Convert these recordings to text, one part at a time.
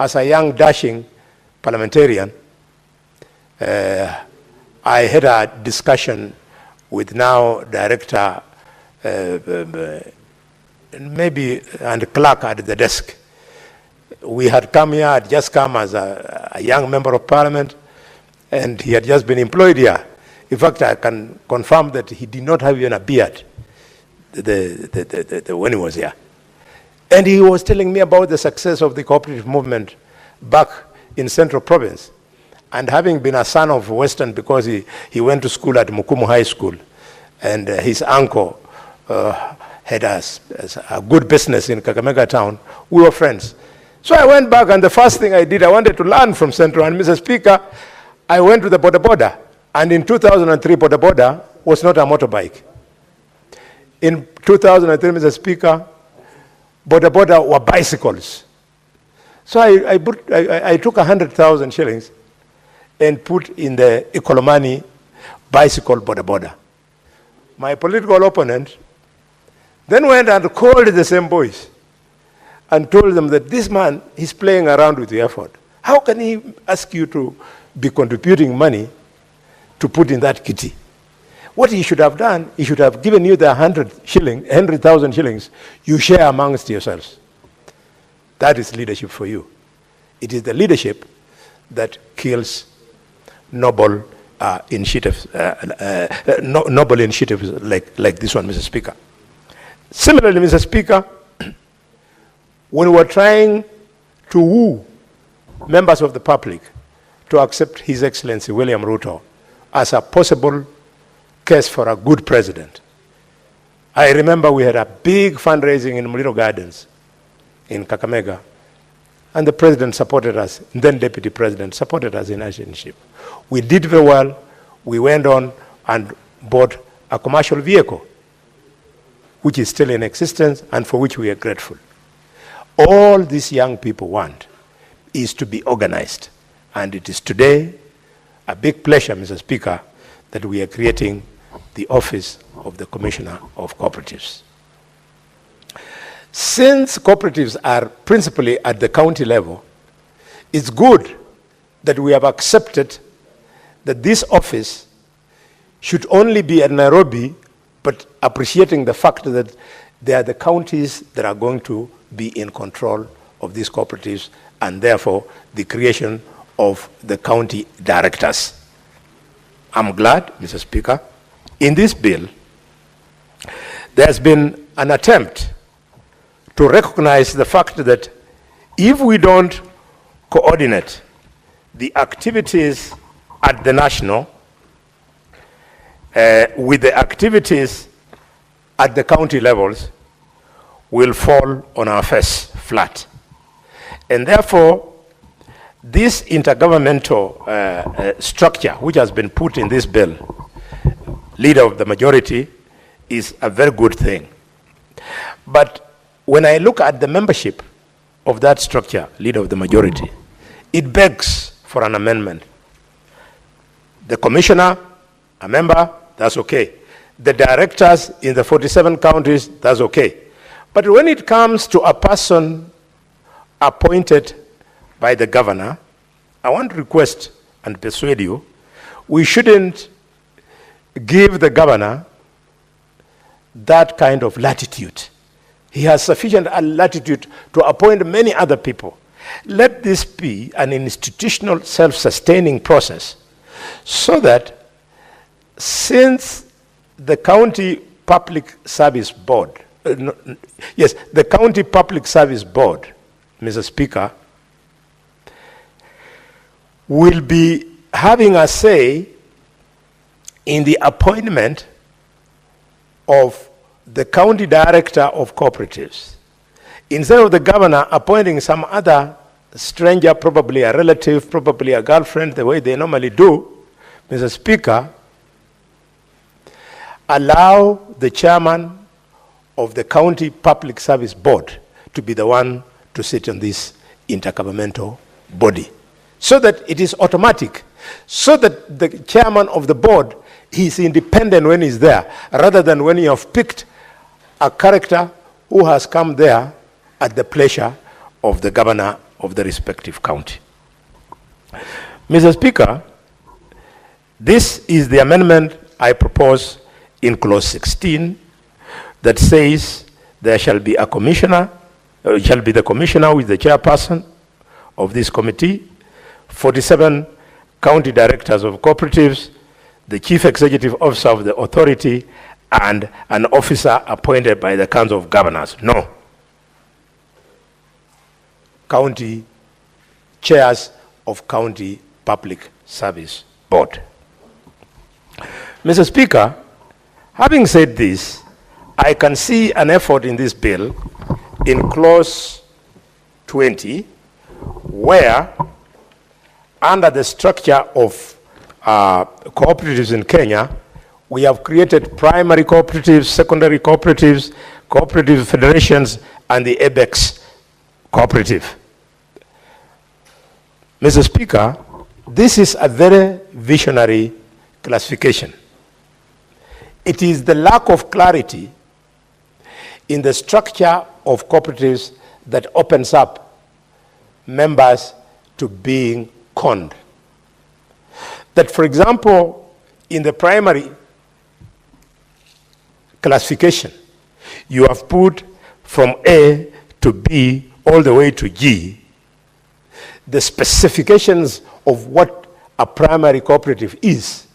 as a young dashing parliamentarian, I had a discussion with now director, maybe, and clerk at the desk. We had come here, had just come as a young member of parliament, and he had just been employed here. In fact, I can confirm that he did not have even a beard when he was here. And he was telling me about the success of the cooperative movement back in Central Province. And having been a son of Western, because he went to school at Mukumu High School, and his uncle had a good business in Kakamega town, we were friends. So I went back, and the first thing I did, I wanted to learn from Central. And Mr. Speaker, I went to the Boda Boda. And in 2003, Boda Boda was not a motorbike. In 2003, Mr. Speaker, Boda Boda were bicycles. So I took 100,000 shillings and put in the Ikolomani bicycle Boda Boda. My political opponent then went and called the same boys and told them that this man is playing around with the effort. How can he ask you to be contributing money to put in that kitty? What he should have done, he should have given you the 100,000 shillings, you share amongst yourselves. That is leadership for you. It is the leadership that kills noble initiatives, noble initiatives like this one, Mr. Speaker. Similarly, Mr. Speaker, when we were trying to woo members of the public to accept His Excellency William Ruto as a possible case for a good president, I remember we had a big fundraising in Muliro Gardens in Kakamega, and the president supported us, then deputy president supported us in our leadership. We did very well. We went on and bought a commercial vehicle, which is still in existence and for which we are grateful. All these young people want is to be organized. And it is today a big pleasure, Mr. Speaker, that we are creating the office of the Commissioner of Cooperatives. Since cooperatives are principally at the county level, it's good that we have accepted that this office should only be at Nairobi, but appreciating the fact that they are the counties that are going to be in control of these cooperatives, and therefore the creation of the county directors. I'm glad, Mr. Speaker, in this bill, there's been an attempt to recognize the fact that if we don't coordinate the activities at the national with the activities at the county levels, we'll fall on our face flat. And therefore, this intergovernmental structure, which has been put in this bill, leader of the majority, is a very good thing. But when I look at the membership of that structure, leader of the majority, it begs for an amendment. The commissioner, a member, that's okay. The directors in the 47 counties, that's okay. But when it comes to a person appointed by the governor, I want to request and persuade you, we shouldn't give the governor that kind of latitude. He has sufficient latitude to appoint many other people. Let this be an institutional self-sustaining process so that since the County Public Service Board, the County Public Service Board, Mr. Speaker, will be having a say in the appointment of the county director of cooperatives. Instead of the governor appointing some other stranger, probably a relative, probably a girlfriend, the way they normally do, Mr. Speaker, allow the chairman of the County Public Service Board to be the one to sit on this intergovernmental body, so that it is automatic, so that the chairman of the board is independent when he's there, rather than when you have picked a character who has come there at the pleasure of the governor of the respective county. Mr. Speaker, this is the amendment I propose in clause 16 that says there shall be a commissioner, shall be the commissioner with the chairperson of this committee, 47 county directors of cooperatives, the chief executive officer of the authority, and an officer appointed by the Council of Governors. No. County chairs of county public service board. Mr. Speaker, having said this, I can see an effort in this bill in clause 20 where under the structure of cooperatives in Kenya, we have created primary cooperatives, secondary cooperatives, cooperative federations, and the ABEX cooperative. Mr. Speaker, this is a very visionary classification. It is the lack of clarity in the structure of cooperatives that opens up members to being conned. That, for example, in the primary classification, you have put from A to B all the way to G, the specifications of what a primary cooperative is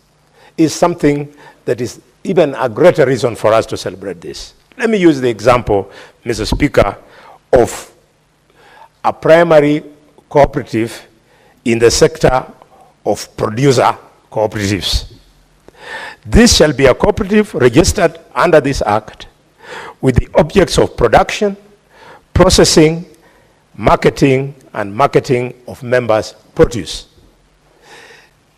something that is even a greater reason for us to celebrate this. Let me use the example, Mr. Speaker, of a primary cooperative in the sector of producer cooperatives. This shall be a cooperative registered under this Act with the objects of production, processing, marketing, and marketing of members' produce.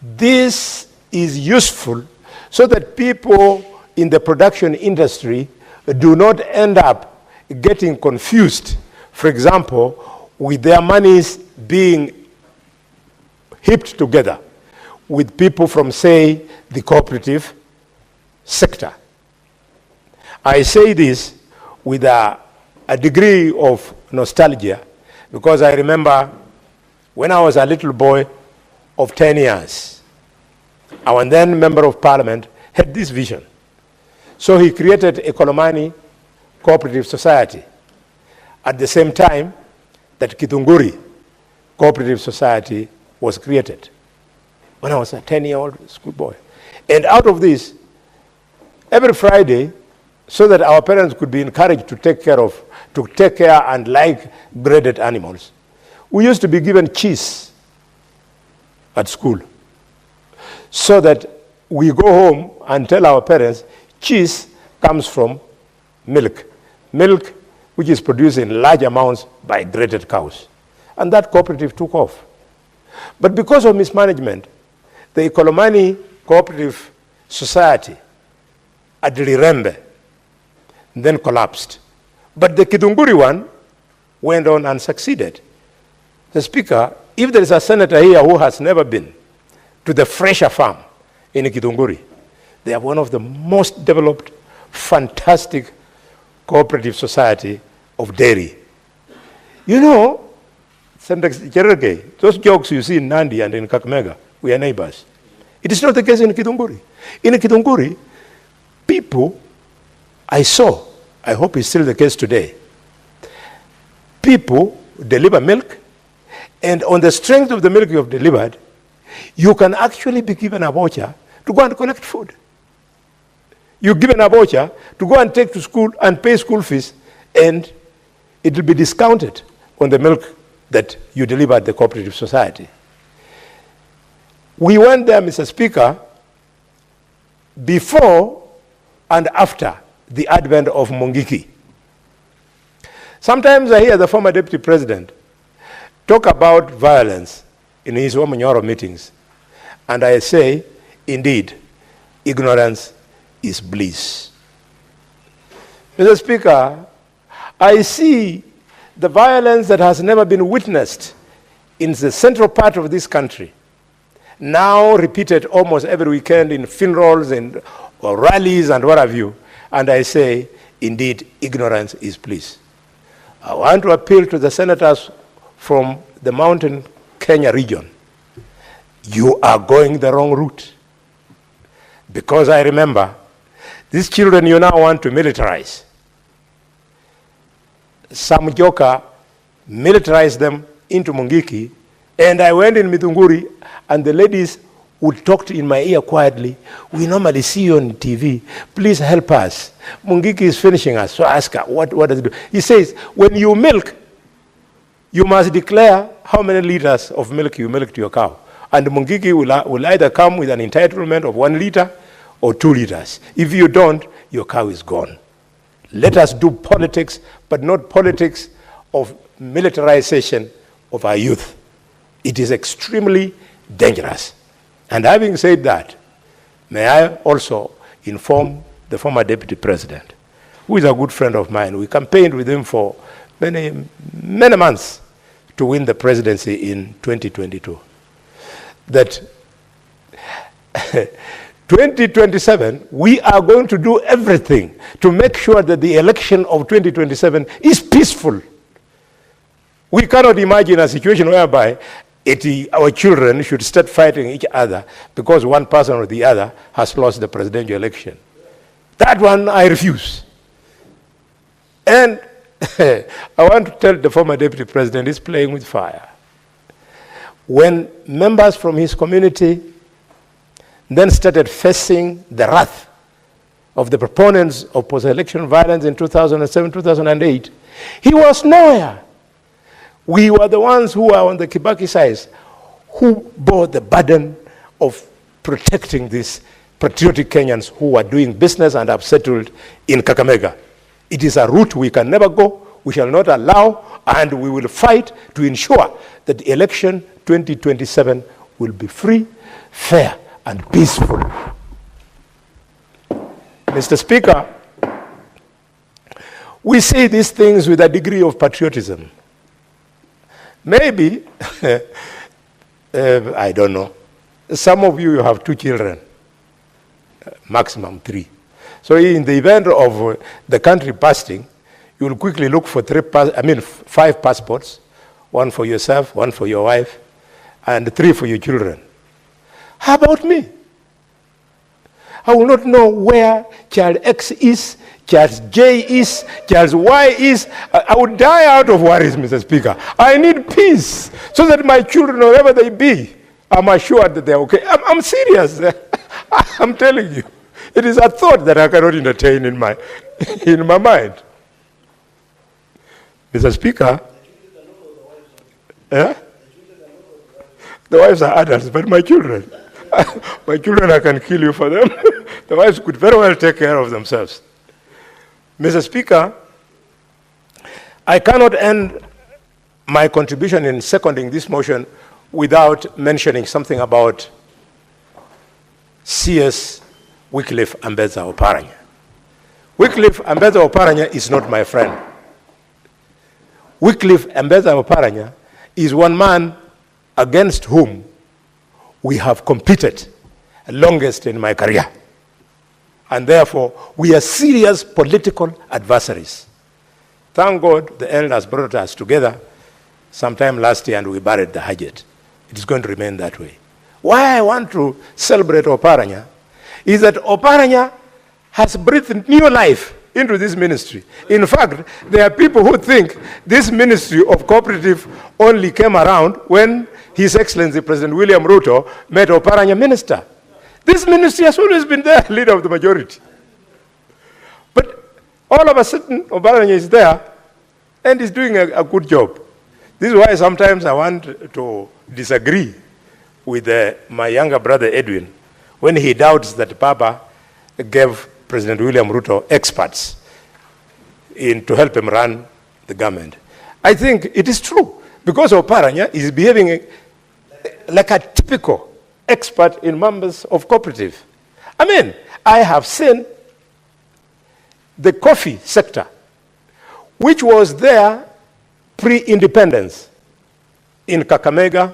This is useful so that people in the production industry do not end up getting confused, for example, with their monies being heaped together with people from, say, the cooperative sector. I say this with a degree of nostalgia because I remember when I was a little boy of 10 years, our then Member of Parliament had this vision. So he created a Kolomani Cooperative Society at the same time that Kitunguri Cooperative Society was created when I was a 10-year-old schoolboy. And out of this, every Friday, so that our parents could be encouraged to take care and like graded animals, we used to be given cheese at school so that we go home and tell our parents cheese comes from milk which is produced in large amounts by graded cows. And that cooperative took off. But because of mismanagement, the Ikolomani Cooperative Society at Lirembe then collapsed. But the Kidunguri one went on and succeeded. The Speaker, if there is a senator here who has never been to the Fresher Farm in Kidunguri, they are one of the most developed, fantastic cooperative society of dairy. You know, Senator Cherargei, those jokes you see in Nandi and in Kakamega, we are neighbors. It is not the case in Kidunguri. In Kidunguri, people I saw, I hope it's still the case today, people deliver milk, and on the strength of the milk you have delivered, you can actually be given a voucher to go and collect food. You're given a voucher to go and take to school and pay school fees, and it will be discounted on the milk that you deliver at the cooperative society. We went there, Mr. Speaker, before and after the advent of Mungiki. Sometimes I hear the former deputy president talk about violence in his Omanyoro meetings, and I say, indeed, ignorance is bliss. Mr. Speaker, I see the violence that has never been witnessed in the central part of this country, now repeated almost every weekend in funerals and or rallies and what have you, and I say, indeed, ignorance is bliss. I want to appeal to the senators from the mountain Kenya region, you are going the wrong route. Because I remember, these children you now want to militarize. Some joker militarized them into Mungiki, and I went in Mithunguri, and the ladies would talk in my ear quietly. We normally see you on TV. Please help us. Mungiki is finishing us. So I ask her, what does it do? He says, when you milk, you must declare how many liters of milk you milk to your cow. And Mungiki will either come with an entitlement of 1 liter or 2 liters. If you don't, your cow is gone. Let us do politics, but not politics of militarization of our youth. It is extremely dangerous. And having said that, may I also inform the former deputy president, who is a good friend of mine. We campaigned with him for many months to win the presidency in 2022. That 2027, we are going to do everything to make sure that the election of 2027 is peaceful. We cannot imagine a situation whereby our children should start fighting each other because one person or the other has lost the presidential election. That one I refuse. And I want to tell the former deputy president he's playing with fire. When members from his community then started facing the wrath of the proponents of post-election violence in 2007, 2008, he was nowhere. We were the ones who were on the Kibaki side who bore the burden of protecting these patriotic Kenyans who were doing business and have settled in Kakamega. It is a route we can never go, we shall not allow, and we will fight to ensure that the election 2027 will be free, fair, and peaceful. Mr. Speaker, we say these things with a degree of patriotism. Maybe, I don't know, some of you have 2 children, maximum 3. So in the event of the country bursting, you will quickly look for 5 passports, 1 for yourself, 1 for your wife, and 3 for your children. How about me? I will not know where child X is, child J is, child Y is. I would die out of worries, Mr. Speaker. I need peace so that my children, wherever they be, I'm assured that they're okay. I'm serious. I'm telling you. It is a thought that I cannot entertain in my mind. Mr. Speaker, the wives are adults, but my children, I can kill you for them. The wives could very well take care of themselves. Mr. Speaker, I cannot end my contribution in seconding this motion without mentioning something about CS Wycliffe Ambetsa Oparanya. Wycliffe Ambetsa Oparanya is not my friend. Wycliffe Ambetsa Oparanya is one man against whom we have competed longest in my career. And therefore, we are serious political adversaries. Thank God the elders brought us together sometime last year and we buried the hatchet. It is going to remain that way. Why I want to celebrate Oparanya is that Oparanya has breathed new life into this ministry. In fact, there are people who think this ministry of cooperative only came around when His Excellency President William Ruto made Oparanya minister. This ministry has always been there, leader of the majority. But all of a sudden, Oparanya is there and is doing a good job. This is why sometimes I want to disagree with my younger brother Edwin when he doubts that Baba gave President William Ruto experts to help him run the government. I think it is true because Oparanya is behaving like a typical expert in members of cooperative. I mean, I have seen the coffee sector, which was there pre-independence in Kakamega,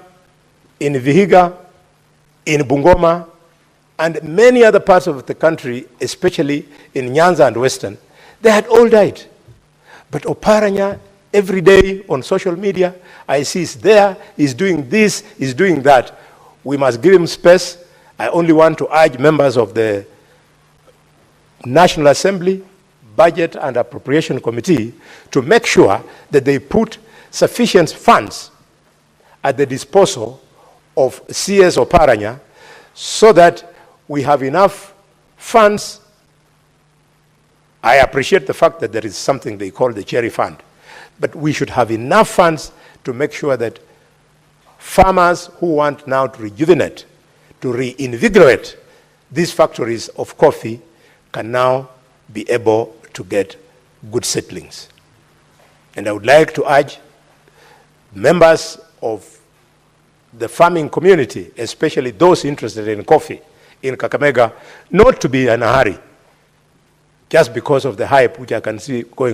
in Vihiga, in Bungoma, and many other parts of the country, especially in Nyanza and Western. They had all died. But Oparanya every day on social media. I see he's there, he's doing this, he's doing that. We must give him space. I only want to urge members of the National Assembly Budget and Appropriation Committee to make sure that they put sufficient funds at the disposal of CS Oparanya so that we have enough funds. I appreciate the fact that there is something they call the cherry fund, but we should have enough funds to make sure that farmers who want now to rejuvenate, to reinvigorate these factories of coffee can now be able to get good settlings. And I would like to urge members of the farming community, especially those interested in coffee in Kakamega, not to be in a hurry just because of the hype which I can see going